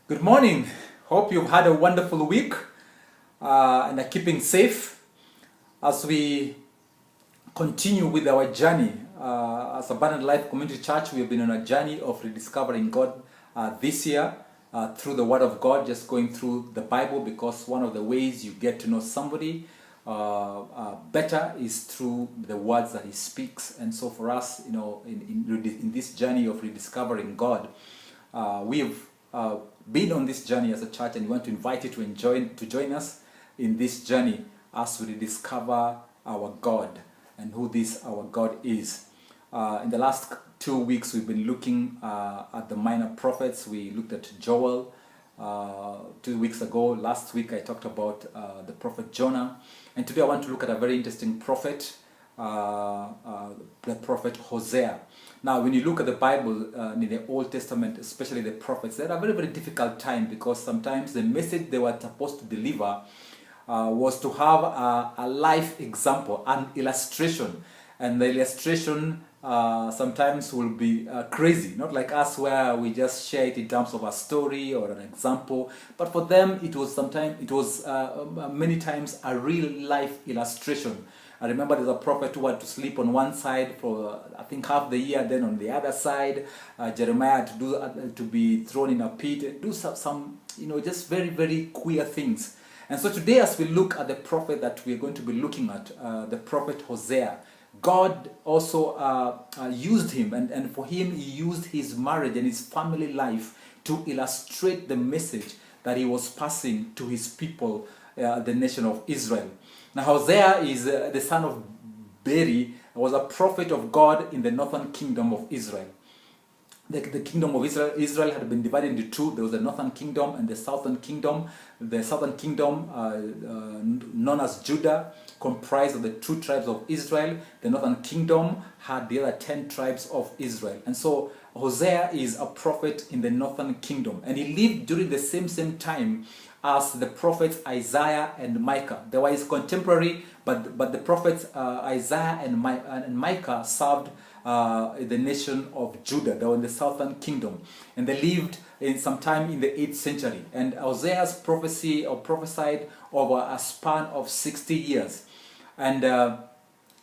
Good morning. Hope you've had a wonderful week and are keeping safe as we continue with our journey. As Abundant Life Community Church, we have been on a journey of rediscovering God this year through the Word of God, just going through the Bible, because one of the ways you get to know somebody better is through the words that he speaks. And so for us, in this journey of rediscovering God, we've been on this journey as a church, and we want to invite you to join us in this journey as we rediscover our God and who this our God is. In the last 2 weeks, we've been looking at the minor prophets. We looked at Joel 2 weeks ago. Last week, I talked about the prophet Jonah. And today I want to look at a very interesting prophet, the prophet Hosea. Now, when you look at the Bible in the Old Testament, especially the prophets, they're a very, very difficult time, because sometimes the message they were supposed to deliver was to have a life example, an illustration. And the illustration sometimes will be crazy, not like us where we just share it in terms of a story or an example. But for them, it was many times a real life illustration. I remember there's a prophet who had to sleep on one side for I think half the year, then on the other side, Jeremiah to be thrown in a pit and do some just very, very queer things. And so today, as we look at the prophet that we're going to be looking at, the prophet Hosea, God also used him, and for him, he used his marriage and his family life to illustrate the message that he was passing to his people, the nation of Israel. Now, Hosea is the son of Beri, was a prophet of God in the northern kingdom of Israel. The kingdom of Israel had been divided into two. There was the northern kingdom and the southern kingdom. The southern kingdom, known as Judah, comprised of the 2 tribes of Israel. The northern kingdom had the other 10 tribes of Israel. And so Hosea is a prophet in the northern kingdom. And he lived during the same time as the prophets Isaiah and Micah. They were his contemporary, but the prophets Isaiah and Micah served the nation of Judah. They were in the southern kingdom, and they lived in some time in the 8th century. And Hosea's prophecy or prophesied over a span of 60 years. And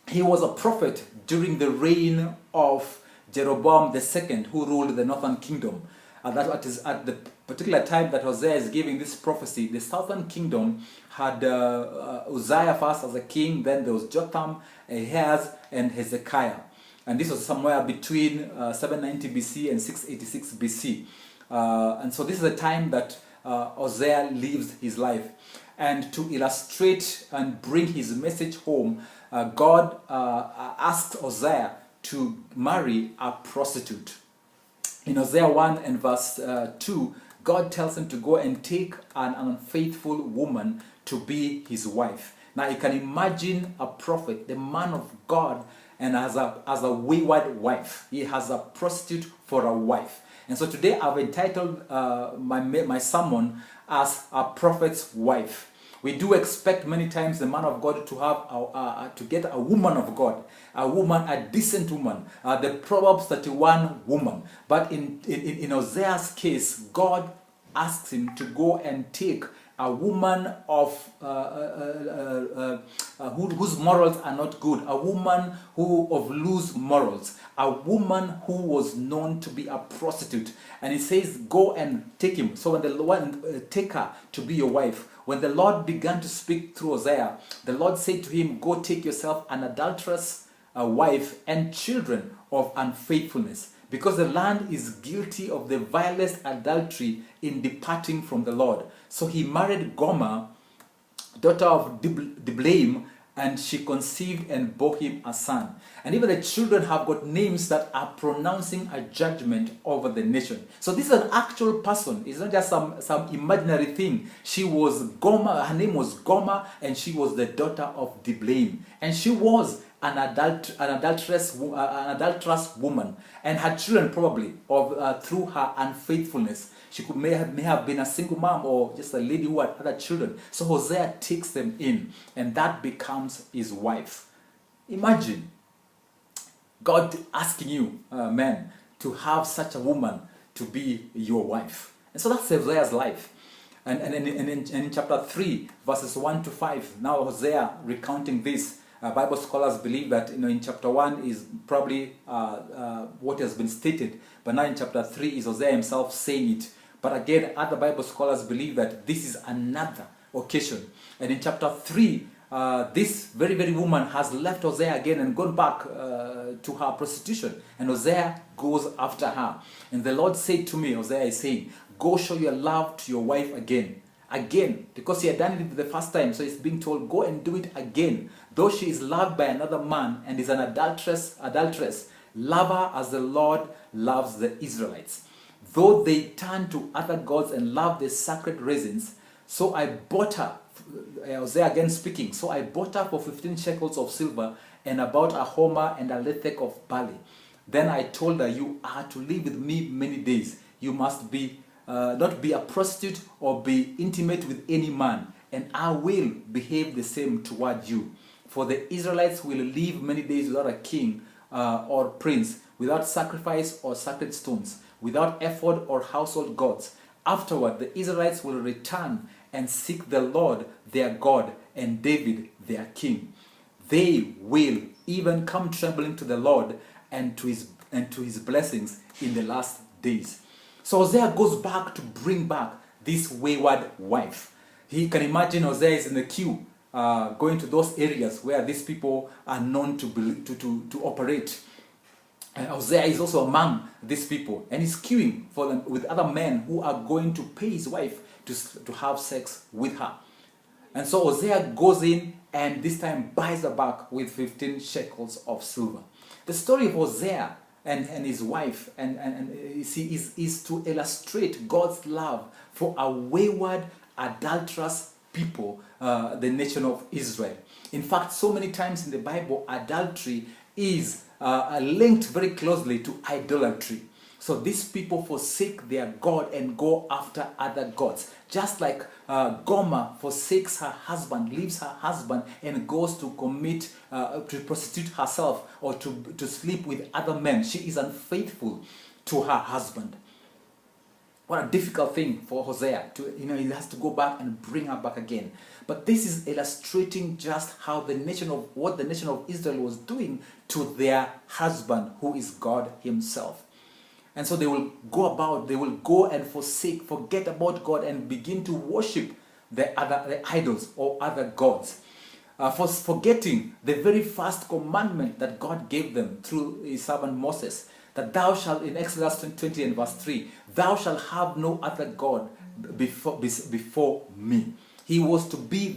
he was a prophet during the reign of Jeroboam II, who ruled the northern kingdom. And that is at the particular time that Hosea is giving this prophecy. The southern kingdom had Uzziah first as a king, then there was Jotham, Ahaz, and Hezekiah. And this was somewhere between 790 BC and 686 BC. And so this is the time that Hosea lives his life. And to illustrate and bring his message home, God asked Hosea to marry a prostitute. In Hosea 1 and verse 2, God tells him to go and take an unfaithful woman to be his wife. Now you can imagine a prophet, the man of God, and as a wayward wife. He has a prostitute for a wife. And so today I've entitled my sermon as A Prophet's Wife. We do expect many times the man of God to have to get a woman of God, a decent woman, the Proverbs 31 woman. But in Hosea's case, God asks him to go and take a woman of whose morals are not good, a woman of loose morals, a woman who was known to be a prostitute. And he says, go and take him. So when the Lord take her to be your wife, when the Lord began to speak through Hosea, the Lord said to him, go take yourself an adulterous wife and children of unfaithfulness, because the land is guilty of the vilest adultery in departing from the Lord. So he married Gomer, daughter of Diblaim, and she conceived and bore him a son. And even the children have got names that are pronouncing a judgment over the nation. So this is an actual person. It's not just some imaginary thing. She was Gomer, her name was Gomer, and she was the daughter of Diblaim. And she was an adulterous woman, and her children probably through her unfaithfulness. She may have been a single mom or just a lady who had other children. So Hosea takes them in, and that becomes his wife. Imagine God asking you, man, to have such a woman to be your wife. And so that's Hosea's life. And in chapter 3, verses 1 to 5, now Hosea recounting this. Bible scholars believe that in chapter 1 is probably what has been stated, but now in chapter 3 is Hosea himself saying it. But again, other Bible scholars believe that this is another occasion. And in chapter 3, this very, very woman has left Hosea again and gone back to her prostitution. And Hosea goes after her. And the Lord said to me, Hosea is saying, go show your love to your wife again. Again, because he had done it the first time, so he's being told, go and do it again. Though she is loved by another man and is an adulteress, love her as the Lord loves the Israelites. Though they turn to other gods and love the sacred raisins, so I bought her, Hosea again speaking, so I bought her for 15 shekels of silver and about a homer and a lethek of barley. Then I told her, you are to live with me many days. You must be not be a prostitute or be intimate with any man, and I will behave the same toward you. For the Israelites will live many days without a king or prince, without sacrifice or sacred stones, without ephod or household gods. Afterward, the Israelites will return and seek the Lord their God and David their king. They will even come trembling to the Lord and to his blessings in the last days. So Hosea goes back to bring back this wayward wife. He can imagine Hosea is in the queue, going to those areas where these people are known to operate. And Hosea is also among these people, and he's queuing for them with other men who are going to pay his wife to have sex with her. And so Hosea goes in and this time buys her back with 15 shekels of silver. The story of Hosea and his wife and you see is to illustrate God's love for a wayward, adulterous people, the nation of Israel. In fact, so many times in the Bible, adultery is linked very closely to idolatry. So these people forsake their God and go after other gods. Just like Gomer forsakes her husband, leaves her husband and goes to commit, to prostitute herself or to sleep with other men. She is unfaithful to her husband. What a difficult thing for Hosea to, he has to go back and bring her back again. But this is illustrating just how what the nation of Israel was doing to their husband, who is God himself. And so they will go and forget about God and begin to worship the idols or other gods. Forgetting the very first commandment that God gave them through his servant Moses, that thou shalt, in Exodus 20 and verse 3, thou shalt have no other God before me. He was to be